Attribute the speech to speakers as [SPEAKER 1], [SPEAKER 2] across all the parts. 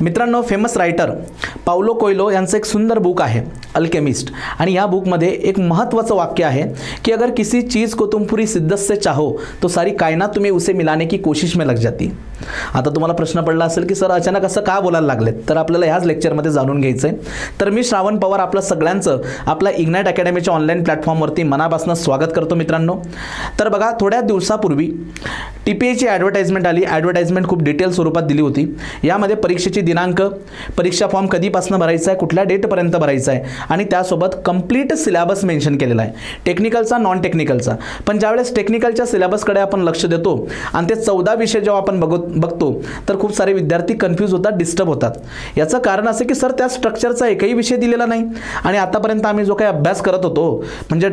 [SPEAKER 1] मित्रांनो, famous writer Paulo Coelho यांचं एक सुंदर बुक आहे अल्केमिस्ट, आणि या बुकमध्ये एक महत्त्वाचं वाक्य आहे कि अगर किसी चीज़ को तुम पूरी शिद्दत से चाहो तो सारी कायनात तुम्हें उसे मिलाने की कोशिश में लग जाती। आता तुम्हाला प्रश्न पडला असेल की सर अचानक असं का बोलायला लागलेत, तर आपल्याला ह्याच लेक्चरमध्ये जाणून घ्यायचं आहे। तर मी श्रावण पवार आपलं सगळ्यांचं आपल्या इग्नाइट अकॅडमीच्या ऑनलाईन प्लॅटफॉर्मवरती मनापासून स्वागत करतो मित्रांनो। तर बघा, थोड्या दिवसापूर्वी TPAची ॲडव्हर्टाइजमेंट आली। ॲडव्हर्टाइजमेंट खूप डिटेल स्वरूपात दिली होती। यामध्ये परीक्षेची दिनांक, परीक्षा फॉर्म कधीपासून भरायचा आहे, कुठल्या डेटपर्यंत भरायचा आहे, आणि त्यासोबत कंप्लीट सिलेबस मेन्शन केलेला आहे, टेक्निकलचा, नॉन टेक्निकलचा। पण ज्यावेळेस टेक्निकलच्या सिलेबसकडे आपण लक्ष देतो आणि ते 14 विषय जेव्हा आपण बघतो तर खूप सारे विद्यार्थी कन्फ्यूज होतात, डिस्टर्ब होतात। याचं कारण असं की सर त्या स्ट्रक्चरचा एकही विषय दिलेला नाही, आणि आतापर्यंत आम्ही जो काही अभ्यास करत होतो, म्हणजे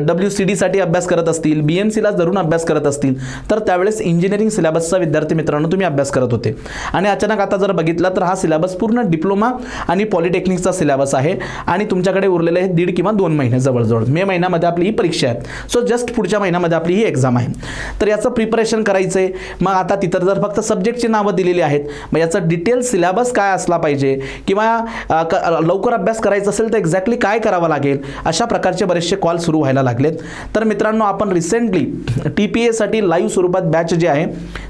[SPEAKER 1] WCD साठी अभ्यास करत असतील, BMCला धरून अभ्यास करत असतील, तर त्यावेळेस इंजिनिअरिंग सिलेबसचा विद्यार्थी मित्रांनो तुम्ही अभ्यास करत होते, आणि अचानक आता जर बघितला तर हा सिलेबस पूर्ण डिप्लोमा आणि पॉलिटेक्निकचा सिलेबस आहे, आणि तुमच्याकडे उरलेले आहे 1.5 किंवा 2 महिने जवळजवळ। मे महिन्यामध्ये आपली ही परीक्षा आहे, सो जस्ट पुढच्या महिन्यामध्ये आपली ही एक्झाम आहे। तर याचं प्रिपरेशन करायचं आहे। मग आता तिथं जर फक्त सब्जेक्टची नावं दिलेली आहेत, मग याचं डिटेल सिलेबस काय असला पाहिजे, किंवा लवकर अभ्यास करायचा असेल तर एक्झॅक्टली काय करावं लागेल, अशा प्रकारचे बरेचसे कॉल सुरू व्हायला लागलेत। तर मित्रांनो, आपण रिसेंटली TPA साठी लाईव्ह स्वरूपात बॅच जी आहे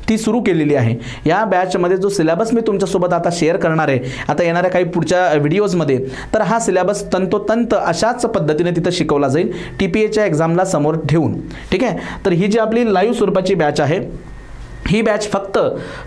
[SPEAKER 1] ती सुरू केलेली आहे। या बॅचमध्ये जो सिलेबस मी तुमच्यासोबत आता शेअर करणार आहे आता येणाऱ्या काही पुढच्या व्हिडिओजमध्ये, तर हा सिलेबस तंतोतंत अशाच पद्धतीने तिथं शिकवला जाईल TPAच्या एक्झामला समोर ठेवून, ठीक आहे। तर ही जी आपली लाईव्ह स्वरूपाची बॅच आहे, ही बॅच फक्त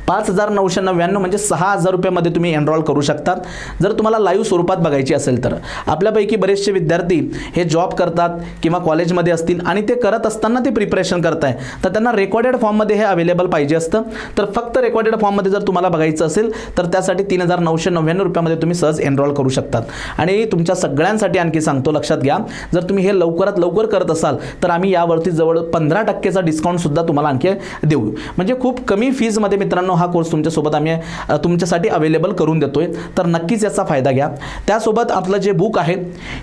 [SPEAKER 1] 5,999 म्हणजे 6,000 रुपयामध्ये तुम्ही एनरोल करू शकतात, जर तुम्हाला लाईव्ह स्वरूपात बघायची असेल तर। आपल्यापैकी बरेचसे विद्यार्थी हे जॉब करतात किंवा कॉलेजमध्ये असतील, आणि ते करत असताना ते प्रिपरेशन करताय, तर त्यांना रेकॉर्डेड फॉर्ममध्ये हे अवेलेबल पाहिजे असतं। तर फक्त रेकॉर्डेड फॉर्ममध्ये जर तुम्हाला बघायचं असेल तर त्यासाठी 3,999 रुपयामध्ये तुम्ही सहज एनरोल करू शकतात। आणि तुमच्या सगळ्यांसाठी आणखी सांगतो, लक्षात घ्या, जर तुम्ही हे लवकरात लवकर करत असाल तर आम्ही यावरती जवळ 15% डिस्काउंट सुद्धा तुम्हाला आणखी देऊ। म्हणजे खूप कमी फीजमध्ये मित्रांनो हा कोर्स तुमच्यासोबत आम्ही तुमच्यासाठी अवेलेबल करून देतोय, तर नक्कीच याचा फायदा घ्या। त्यासोबत आपलं जे बुक आहे,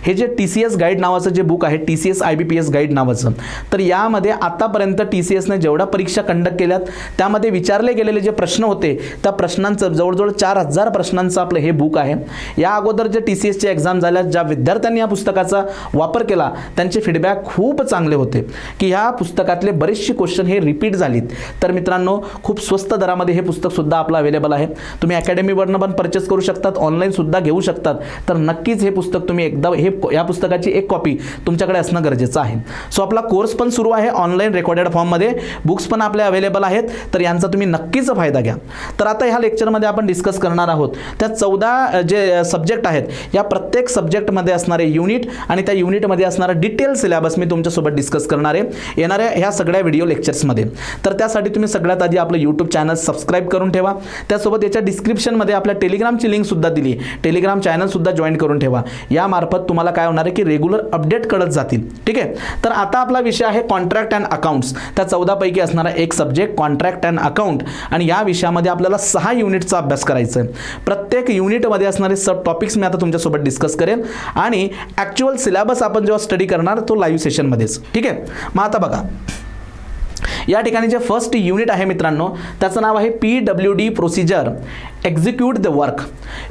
[SPEAKER 1] हे जे TCS गाईड नावाचं जे बुक आहे, TCS IBPS गाईड नावाचं, तर यामध्ये आतापर्यंत TCSने जेवढ्या परीक्षा कंडक्ट केल्यात त्यामध्ये विचारले गेलेले जे प्रश्न होते त्या प्रश्नांचं जवळजवळ 4,000 प्रश्नांचं आपलं हे बुक आहे। या अगोदर जे TCSची एक्झाम झाल्या, ज्या विद्यार्थ्यांनी या पुस्तकाचा वापर केला त्यांचे फीडबॅक खूप चांगले होते की ह्या पुस्तकातले बरेचसे क्वेश्चन हे रिपीट झालीत। तर मित्रांनो, खूप स्वस्त दरामध्ये हे पुस्तक सुद्धा आपलं अवेलेबल आहे। तुम्ही अकॅडमीवरनं पण परचेस करू शकतात, ऑनलाईन सुद्धा घेऊ शकतात। तर नक्कीच हे पुस्तक तुम्ही एकदा या पुस्तकाची एक कॉपी तुमच्याकडे असणं गरजेचं आहे। सो आपला कोर्स पण सुरू आहे ऑनलाईन रेकॉर्डेड फॉर्ममध्ये, बुक्स पण आपले अवेलेबल आहेत, तर यांचा तुम्ही नक्कीच फायदा घ्या। तर आता ह्या लेक्चरमध्ये आपण डिस्कस करणार आहोत त्या 14 जे सब्जेक्ट आहेत, या प्रत्येक सब्जेक्टमध्ये असणारे युनिट आणि त्या युनिटमध्ये असणारा डिटेल सिलेबस मी तुमच्यासोबत डिस्कस करणार आहे येणाऱ्या ह्या सगळ्या व्हिडिओ लेक्चर्समध्ये। तर त्यासाठी तुम्ही सगळ्यात आधी आपलं यूट्यूब चॅनल सबस्क्राईब करून ठेवा। त्यासोबत याच्या डिस्क्रिप्शनमध्ये आपल्या टेलिग्रामची लिंक सुद्धा दिली, टेलिग्राम चॅनल सुद्धा जॉईन करून ठेवा। यामार्फत तुम्हाला काय होणार आहे की रेग्युलर अपडेट कळत जातील, ठीक आहे। तर आता आपला विषय आहे कॉन्ट्रॅक्ट अँड अकाउंट्स, त्या 14 पैकी असणारा एक सब्जेक्ट कॉन्ट्रॅक्ट अँड अकाउंट, आणि या विषयामध्ये आपल्याला 6 युनिटचा अभ्यास करायचा आहे। प्रत्येक युनिटमध्ये असणारे सब टॉपिक्स मी आता तुमच्यासोबत डिस्कस करेन, आणि ॲक्च्युअल सिलेबस आपण जेव्हा स्टडी करणार तो लाईव्ह सेशनमध्येच, ठीक आहे। मग आता बघा, या ठिकाणी जे फर्स्ट युनिट आहे मित्रांनो, त्याचं नाव आहे PWD procedure execute the work.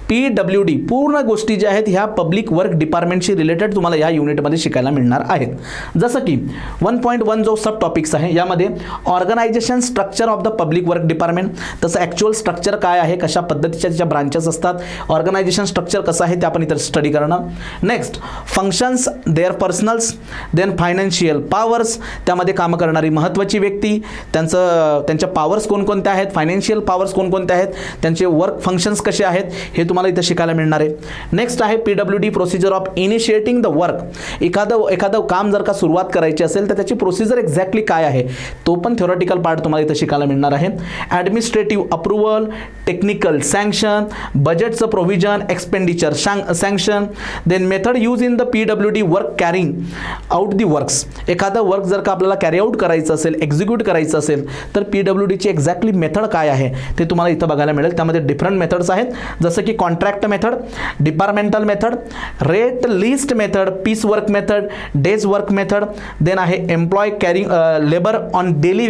[SPEAKER 1] PWD पूर्ण गोष्टी ज्या आहेत ह्या पब्लिक वर्क डिपार्टमेंटशी रिलेटेड तुम्हाला या युनिटमध्ये शिकायला मिळणार आहेत। जसं की 1.1 जो सब टॉपिक्स आहे, यामध्ये organisation structure of the public work department, तसं ॲक्च्युअल स्ट्रक्चर काय आहे, कशा पद्धतीच्या त्याच्या ब्रांचेस असतात, ऑर्गनायझेशन स्ट्रक्चर कसं आहे ते आपण इतर स्टडी करणार। Next functions, their personnels, then financial powers, त्यामध्ये कामं करणारी महत्त्वाची व्यक्ती, त्यांच्या पॉवर्स कोणकोणत्या आहेत, फायनान्शियल पॉवर्स कोणकोणत्या आहेत, त्यांचे वर्क फंक्शन्स कसे आहेत, हे तुम्हाला इथे शिकायला मिळणार आहे। नेक्स्ट आहे PWD procedure of initiating the work, एखादं काम जर का सुरुवात करायची असेल तर त्याची प्रोसिजर एक्झॅक्टली काय आहे, तो पण थ्योरेटिकल पार्ट तुम्हाला इथे शिकायला मिळणार आहे। ॲडमिनिस्ट्रेटिव्ह अप्रुव्हल, टेक्निकल सँक्शन, बजेटचं provision, expenditure sanction, then method use in the PWD work carrying out the works, एखादं वर्क जर का आपल्याला कॅरी आउट करायचं असेल, एक्झिक्यूट एक्झिक्यूट करायचं असेल तर PWDची एक्झॅक्टली मेथड काय आहे ते तुम्हाला इथं बघायला मिळेल. त्यामध्ये डिफरंट मेथड्स आहेत, जसं की contract method, departmental method, rate list method, piece work method, days work method, then आहे employ carrying labour on daily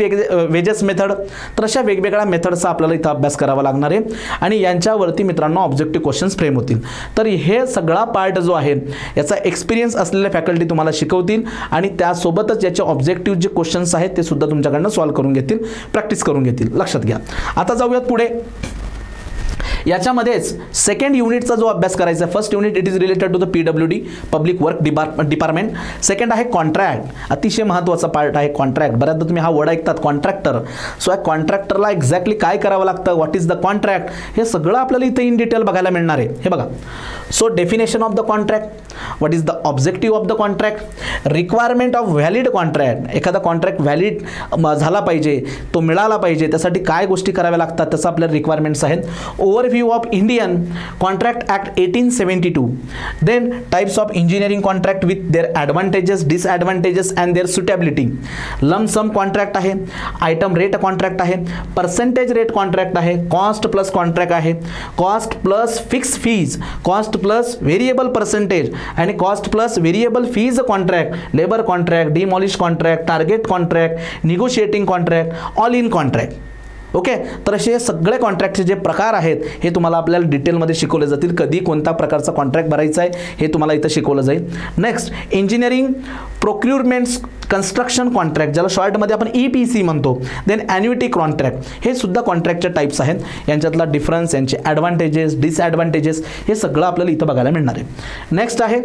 [SPEAKER 1] wages method. तर अशा वेगवेगळ्या मेथडचा आपल्याला इथं अभ्यास करावा लागणार आहे आणि यांच्यावरती मित्रांनो ऑब्जेक्टिव्ह क्वेश्चन्स फ्रेम होतील. तर हे सगळा पार्ट जो आहे याचा एक्सपिरियन्स असलेल्या फॅकल्टी तुम्हाला शिकवतील आणि त्यासोबतच याचे ऑब्जेक्टिव्ह जे क्वेश्चन्स आहेत ते सुद्धा तुमच्याकडनं सॉल्व्ह करून घेतील, प्रॅक्टिस करून घेतील. लक्षात घ्या. आता जाऊयात पुढे. याच्यामध्येच सेकंड युनिटचा जो अभ्यास करायचा आहे, first unit it is related to the PWD public work department. Second आहे कॉन्ट्रॅक्ट, अतिशय महत्त्वाचा पार्ट आहे कॉन्ट्रॅक्ट. बऱ्याचदा तुम्ही हा वर्ड ऐकतात कॉन्ट्रॅक्टर. सो या कॉन्ट्रॅक्टरला एक्झॅक्टली काय करावं लागतं, व्हॉट इज द कॉन्ट्रॅक्ट, हे सगळं आपल्याला इथे इन डिटेल बघायला मिळणार आहे. हे बघा, so definition of the contract, what is the objective of the contract, requirement of valid contract, एखादा कॉन्ट्रॅक्ट व्हॅलिड झाला पाहिजे, तो मिळाला पाहिजे, त्यासाठी काय गोष्टी कराव्या लागतात त्याचं आपल्या रिक्वायरमेंट्स आहेत. Overview of Indian contract act 1872, then types of engineering contract with their advantages, disadvantages and their suitability, lump sum contract आहे, आयटम रेट कॉन्ट्रॅक्ट आहे, पर्सेंटेज रेट कॉन्ट्रॅक्ट आहे, कॉस्ट प्लस कॉन्ट्रॅक्ट आहे, cost plus fix fees, cost plus variable percentage आणि cost plus variable fees contract, labour contract, demolish contract, target contract, negotiating contract, all in contract. Okay, तर असे सगळे कॉन्ट्रॅक्टचे जे प्रकार आहेत हे तुम्हाला आपल्याला डिटेलमध्ये शिकवले जातील. कधी कोणत्या प्रकारचा कॉन्ट्रॅक्ट भरायचा आहे हे तुम्हाला इथं शिकवलं जाईल. नेक्स्ट, इंजिनिअरिंग प्रोक्युरमेंट्स कन्स्ट्रक्शन कॉन्ट्रॅक्ट, ज्याला शॉर्टमध्ये आपण EPC म्हणतो. देन ॲन्युइटी कॉन्ट्रॅक्ट, हे सुद्धा कॉन्ट्रॅक्टचे टाईप्स आहेत. यांच्यातला डिफरन्स, यांचे ॲडव्हान्टेजेस, डिसॲडव्हान्टेजेस हे सगळं आपल्याला इथं बघायला मिळणार आहे. नेक्स्ट आहे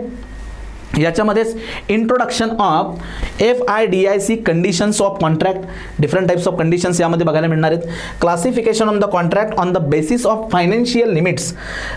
[SPEAKER 1] याच्यामध्येच introduction of FIDIC conditions of contract, different types of conditions यामध्ये बघायला मिळणार आहेत. Classification of the contract on the basis of financial limits,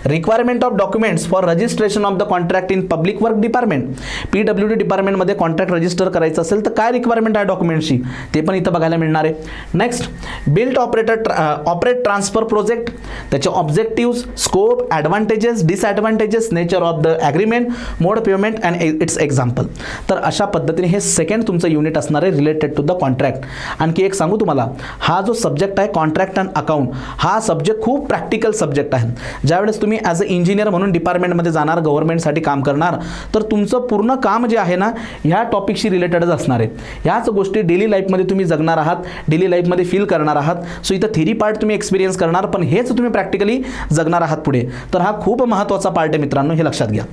[SPEAKER 1] requirement of documents for registration of the contract in public work department. PWD डिपार्टमेंटमध्ये contract register करायचं असेल तर काय requirement आहे डॉक्युमेंटची ते पण इथं बघायला मिळणार आहे. Next, built operate transfer project, त्याचे objectives, scope, advantages, disadvantages, nature of the agreement, mode payment and its example. तर अशा पद्धतीने हे सेकंड तुमचं युनिट असणार आहे रिलेटेड टू द कॉन्ट्रॅक्ट. आणखी एक सांगू तुम्हाला, हा जो सब्जेक्ट आहे कॉन्ट्रॅक्ट अँड अकाउंट, हा सब्जेक्ट खूप प्रॅक्टिकल सब्जेक्ट आहे. ज्यावेळेस तुम्ही ॲज अ इंजिनियर म्हणून डिपार्टमेंटमध्ये जाणार, गव्हर्नमेंटसाठी काम करणार, तर तुमचं पूर्ण काम जे आहे ना ह्या टॉपिकशी रिलेटेडच असणार आहे. ह्याच गोष्टी डेली लाईफमध्ये तुम्ही जगणार आहात, डेली लाईफमध्ये फील करणार आहात. सो इथं थेरी पार्ट तुम्ही एक्सपिरियन्स करणार, पण हेच तुम्ही प्रॅक्टिकली जगणार आहात पुढे. तर हा खूप महत्त्वाचा पार्ट आहे मित्रांनो, हे लक्षात घ्या.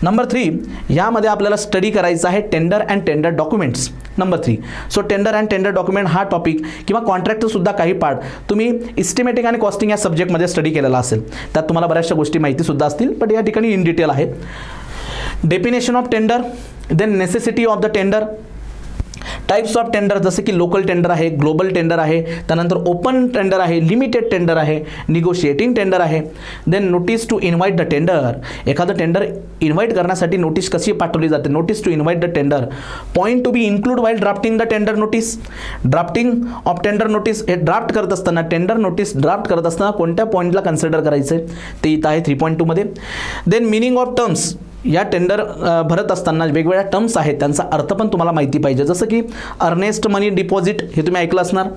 [SPEAKER 1] नंबर 3, यामध्ये आपल्याला स्टडी करायचं आहे tender and tender documents. Number 3, so tender and tender document हा टॉपिक किंवा कॉन्ट्रॅक्टचं सुद्धा काही पार्ट तुम्ही इस्टिमेटिंग आणि कॉस्टिंग या सब्जेक्टमध्ये स्टडी केलेला असेल. त्यात तुम्हाला बऱ्याचशा गोष्टी माहिती सुद्धा असतील, पण या ठिकाणी इन डिटेल आहे. Definition of tender, then necessity of the tender, types of tender जसे की लोकल टेंडर आहे, ग्लोबल टेंडर आहे, त्यानंतर ओपन टेंडर आहे, लिमिटेड टेंडर आहे, निगोशिएटिंग टेंडर आहे. Then notice to invite the tender, एखादं टेंडर इन्व्हाइट करण्यासाठी नोटीस कशी पाठवली जाते, notice to invite the tender. Point to be include while drafting the tender notice, drafting of tender notice, हे draft करत असताना, टेंडर नोटीस ड्राफ्ट करत असताना कोणत्या पॉईंटला कन्सिडर करायचं आहे ते इथं आहे 3.2 मध्ये. देन मिनिंग ऑफ टर्म्स, या टेंडर भरत असताना वेगवेगळ्या टर्म्स आहेत त्यांचा अर्थ पण तुम्हाला माहिती पाहिजे, जसं की अर्नेस्ट मनी डिपॉझिट हे तुम्ही ऐकलं असणार.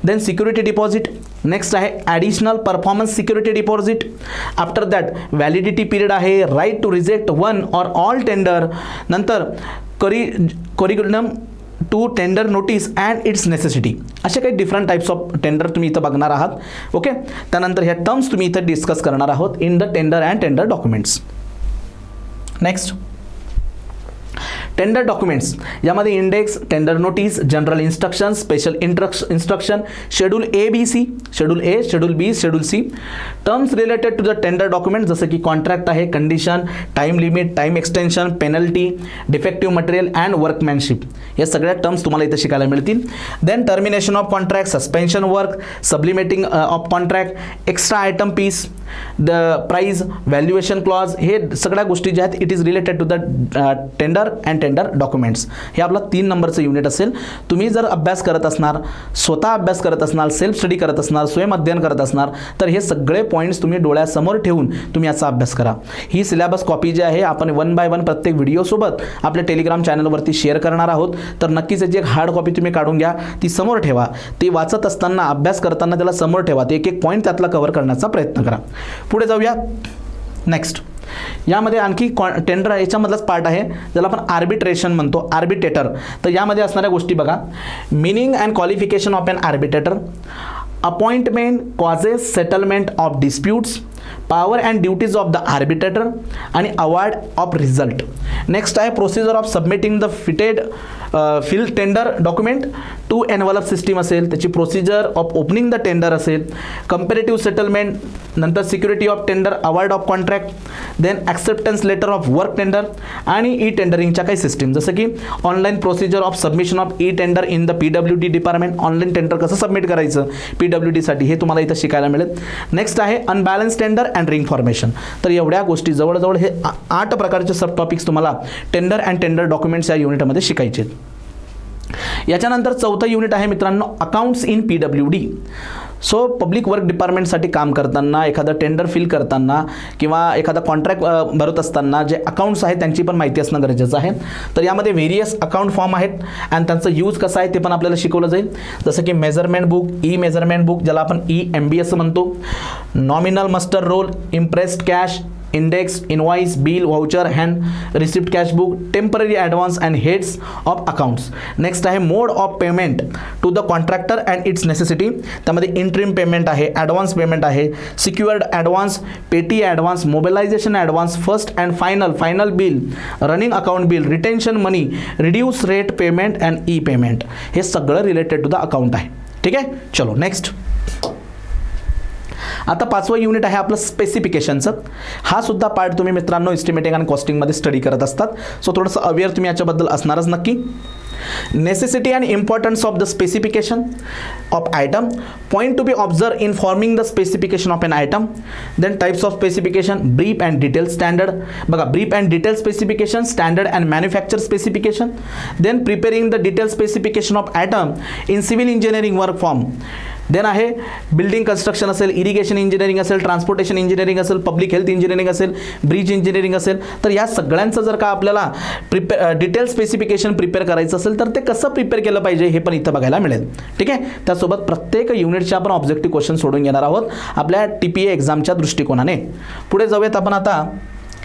[SPEAKER 1] देन सिक्युरिटी डिपॉझिट, नेक्स्ट आहे additional performance security deposit. After that validity period आहे, right to reject one or all tender. नंतर curriculum to tender notice and its necessity. असे काही डिफरंट टाइप्स ऑफ टेंडर तुम्ही इथं बघणार आहात. ओके, त्यानंतर ह्या टर्म्स तुम्ही इथं डिस्कस करणार आहोत in the tender and tender documents. Next, tender documents, यामध्ये index, tender notice, general instruction, special instruction, schedule ABC, schedule A, schedule B, schedule C. Terms related to the tender document जसं की contract आहे, condition, time limit, time extension, penalty, defective material and workmanship, या सगळ्या terms तुम्हाला इथे शिकायला मिळतील. Then termination of contract, suspension work, subletting of contract, extra item piece, the price, valuation clause, हे सगळ्या गोष्टी ज्या आहेत it is related to the tender and tender documents. हे आपला 3 नंबरचं युनिट असेल. तुम्ही जर अभ्यास करत असणार, स्वतः अभ्यास करत असणार, सेल्फ स्टडी करत असणार, स्वयं अध्ययन करत असणार, तर हे सगळे पॉईंट्स तुम्ही डोळ्यासमोर ठेवून तुम्ही याचा अभ्यास करा. ही सिलेबस कॉपी जी आहे आपण 1 बाय 1 प्रत्येक व्हिडिओसोबत आपल्या टेलिग्राम चॅनलवरती शेअर करणार आहोत. तर नक्कीच याची एक हार्ड कॉपी तुम्ही काढून घ्या, ती समोर ठेवा. ती वाचत असताना, अभ्यास करताना त्याला समोर ठेवा. ते एक एक पॉईंट त्यातला कव्हर करण्याचा प्रयत्न करा. पुढे जाऊया. नेक्स्ट यामध्ये आणखी टेंडर याच्यामधलाच पार्ट आहे ज्याला आपण आर्बिट्रेशन म्हणतो, आर्बिट्रेटर. तर यामध्ये असणाऱ्या गोष्टी बघा. Meaning and qualification of an arbitrator, appointment, causes, settlement of disputes, power and duties of the arbitrator आणि अवॉर्ड ऑफ रिझल्ट. नेक्स्ट आहे procedure of submitting the fill tender document two envelope system असेल, त्याची procedure of opening the tender असेल, comparative settlement, नंतर security of tender, award of contract, then acceptance letter of work tender आणि e टेंडरिंगच्या काही system, जसं की online procedure of submission of e tender in the PWD department. Online tender कसं submit करायचं PWDसाठी हे तुम्हाला इथं शिकायला मिळेल. नेक्स्ट आहे unbalance tender and ring formation. तर एवढ्या गोष्टी जवळजवळ हे 8 प्रकारचे सब टॉपिक्स तुम्हाला टेंडर अँड टेंडर डॉक्युमेंट्स या युनिटमध्ये शिकायचे. याच्यानंतर 4थं युनिट आहे मित्रांनो accounts in PWD. So public work डिपार्टमेंटसाठी काम करताना, एखादं टेंडर फिल करताना किंवा एखादा कॉन्ट्रॅक्ट भरत असताना जे अकाउंट्स आहेत त्यांची पण माहिती असणं गरजेचं आहे. तर यामध्ये व्हेरियस अकाउंट फॉर्म आहेत आणि त्यांचं यूज कसं आहे ते पण आपल्याला शिकवलं जाईल. जसं की measurement book, E measurement book ज्याला आपण EMB असं म्हणतो, nominal muster roll, impressed cash, index, invoice, bill, voucher, hand receipt cash book, temporary advance and heads of accounts. Next आहे mode of payment to the contractor and its necessity. त्यामध्ये interim payment आहे, advance payment आहे, secured advance, petty advance, mobilisation advance, first and final bill, running account bill, retention money, reduce rate payment and E payment. हे सगळं related to the account आहे. ठीक आहे, चलो next. आता 5वं युनिट आहे आपलं स्पेसिफिकेशनचं. हा सुद्धा पार्ट तुम्ही मित्रांनो इस्टिमेटिंग आणि कॉस्टिंगमध्ये स्टडी करत असतात. सो थोडंसं अवेअर तुम्ही याच्याबद्दल असणारच नक्की. Necessity and importance of the specification of item, point to be observe in forming the specification of an item, then types of specification, brief and detail standard. बघा, brief and detail specification, standard and manufacture specification, then preparing the detail specification of item in civil engineering work form. Then आहे building construction असेल, irrigation engineering असेल, transportation engineering असेल, public health engineering असेल, bridge engineering असेल. तर या सगळ्यांचं जर का आपल्याला डिटेल स्पेसिफिकेशन प्रिपेअर करायचं असेल तर ते कसं प्रिपेअर केलं पाहिजे हे पण इथं बघायला मिळेल. ठीक आहे, त्यासोबत प्रत्येक युनिटचे आपण ऑब्जेक्टिव्ह क्वेश्चन सोडून घेणार आहोत आपल्या TPA एक्झामच्या दृष्टिकोनाने. पुढे जाऊयात आपण आता.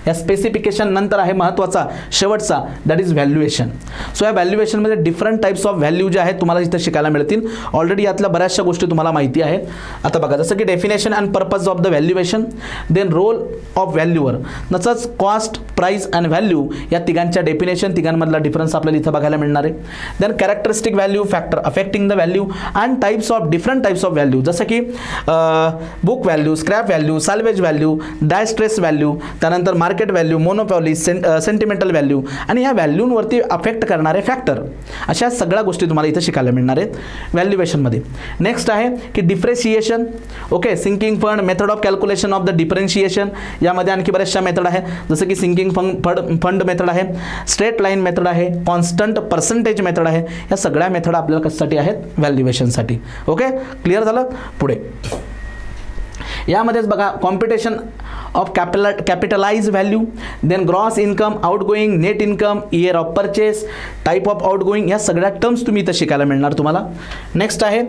[SPEAKER 1] या स्पेसिफिकेशन नंतर आहे महत्त्वाचा शेवटचा, दॅट इज व्हॅल्युएशन. सो या व्हॅल्युएशनमध्ये डिफरंट टाइप्स ऑफ व्हॅल्यू जे आहेत तुम्हाला इथं शिकायला मिळतील. ऑलरेडी यातल्या बऱ्याचशा गोष्टी तुम्हाला माहिती आहेत. आता बघा, जसं की definition and purpose of the valuation, then role of valuer, तसंच कॉस्ट, प्राईस अँड व्हॅल्यू या तिघांच्या डेफिनेशन, तिघांमधला डिफरन्स आपल्याला इथं बघायला मिळणार आहे. Then characteristic value, factor affecting the value and types of different types of value, जसं की book value, scrap value, salvage value, distress value, त्यानंतर मार्केट व्हॅल्यू, सेंटिमेंटल व्हॅल्यू आणि या व्हॅल्यूंवरती अफेक्ट करणारे फॅक्टर. अशा सगळ्या गोष्टी तुम्हाला इथं शिकायला मिळणार आहेत व्हॅल्युएशनमध्ये. नेक्स्ट आहे की depreciation. Okay, sinking fund, method of calculation of the differentiation. यामध्ये आणखी बऱ्याचशा मेथड आहे, जसं की सिंकिंग फंड मेथड आहे, स्ट्रेट लाईन मेथड आहे, कॉन्स्टंट पर्सेंटेज मेथड आहे. या सगळ्या मेथड आपल्याला कशासाठी आहेत? व्हॅल्युएशनसाठी. ओके, क्लिअर झालं. पुढे यामध्येच बघा, competition of capitalise value, then gross income, outgoing, net income, year of purchase, type of outgoing, या सगळ्या टर्म्स तुम्ही इथं शिकायला मिळणार तुम्हाला. नेक्स्ट आहे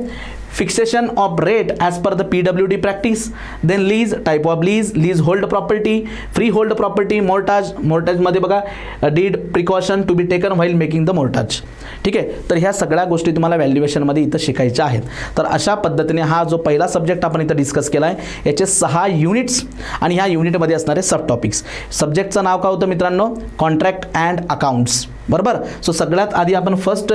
[SPEAKER 1] fixation of rate as per the PWD practice, then lease, type of lease, lease hold property, free hold property, mortgage, मोर्टाजमध्ये बघा deed, precaution to be taken while making the mortgage. ठीक आहे, तर ह्या सगळ्या गोष्टी तुम्हाला व्हॅल्युएशनमध्ये इथं शिकायच्या आहेत. तर अशा पद्धतीने हा जो पहिला सब्जेक्ट आपण इथं डिस्कस केला आहे याचे 6 युनिट्स आणि ह्या युनिटमध्ये असणारे सब टॉपिक्स. सब्जेक्टचं नाव काय होतं मित्रांनो? Contract and accounts. बरोबर. सो सगळ्यात आधी आपण फर्स्ट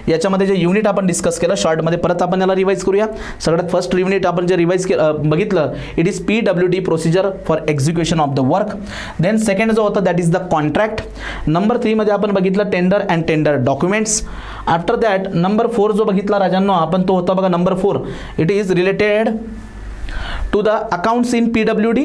[SPEAKER 1] याच्यामध्ये जे युनिट आपण डिस्कस केलं शॉर्टमध्ये, परत आपण याला रिवाइज करूया. सगळ्यात फर्स्ट युनिट आपण जे रिवाइज बघितलं, it is PWD procedure for execution of the work. Then second जो होता that is the contract. Number 3 मध्ये आपण बघितलं tender and tender documents. After that number 4 जो बघितला राजांनो आपण, तो होता बघा number 4, it is related to the accounts in PWD.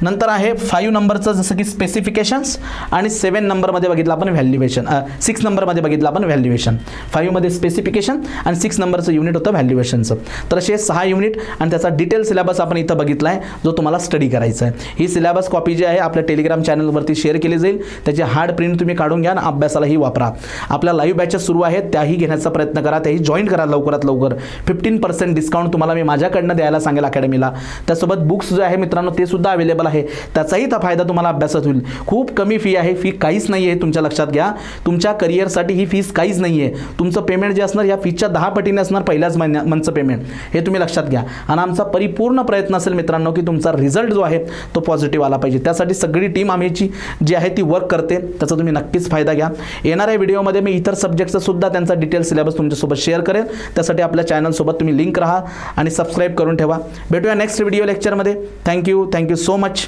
[SPEAKER 1] नंतर आहे 5 नंबरचं जसं की स्पेसिफिकेशन्स आणि 7 नंबरमध्ये बघितलं आपण व्हॅल्युएशन, 6 नंबरमध्ये बघितलं आपण व्हॅल्युएशन. 5 मध्ये स्पेसिफिकेशन आणि 6 नंबरचं युनिट होतं व्हॅल्युएशनचं. तर असे 6 युनिट आणि त्याचा डिटेल सिलेबस आपण इथं बघितला आहे जो तुम्हाला स्टडी करायचा आहे. ही सिलेबस कॉपी जी आहे आपल्या टेलिग्राम चॅनलवरती शेअर केली जाईल. त्याची हार्ड प्रिंट तुम्ही काढून घ्या आणि अभ्यासालाही वापरा. आपल्या लाईव्ह बॅचेस सुरू आहेत त्याही घेण्याचा प्रयत्न करा, त्याही जॉईन करा लवकरात लवकर. 15% डिस्काउंट तुम्हाला मी माझ्याकडनं द्यायला सांगेल अकॅडमीला. त्यासोबत बुक्स जो आहे मित्रांनो ते सुद्धा अवेलेबल आहे, त्याचाही फायदा तुम्हाला अभ्यासात होईल. खूप कमी फी आहे, फी काहीच नाही आहे, तुमच्या लक्षात घ्या. तुमच्या करिअरसाठी ही फीस काहीच नाही आहे. तुमचं पेमेंट जे असणार या फीच्या 10 पटीने असणार पहिल्याच मंथचं पेमेंट, हे तुम्ही लक्षात घ्या. आणि आमचा परिपूर्ण प्रयत्न असेल मित्रांनो की तुमचा रिझल्ट जो आहे तो पॉझिटिव्ह आला पाहिजे. त्यासाठी सगळी टीम आम्हीची जी आहे ती वर्क करते, त्याचा तुम्ही नक्कीच फायदा घ्या. येणाऱ्या व्हिडिओमध्ये मी इतर सब्जेक्टचा सुद्धा त्यांचा डिटेल सिलेबस तुमच्यासोबत शेअर करेन. त्यासाठी आपल्या चॅनलसोबत तुम्ही लिंक राहा आणि सबस्क्राईब करून ठेवा. भेटूया नेक्स्ट व्हिडिओ लेक्चरमध्ये. Thank you so much.